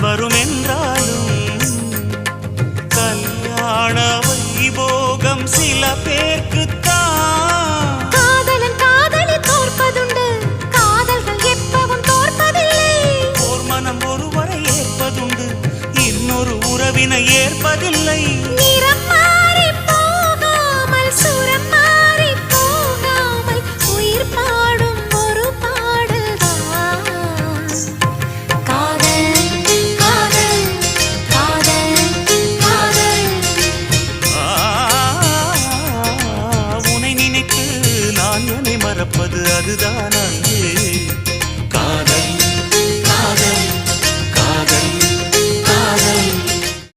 வரும் என்றாலும் கல்யாண வைபோகம் சில பேர்க்குத்தான். காதலன் காதலி தோற்பதுண்டு, காதல்கள் எப்பவும் தோற்பதில்லை. ஓர் மனம் ஒருவரை ஏற்பதுண்டு, இன்னொரு உறவினை ஏற்பதில்லை. நிறமா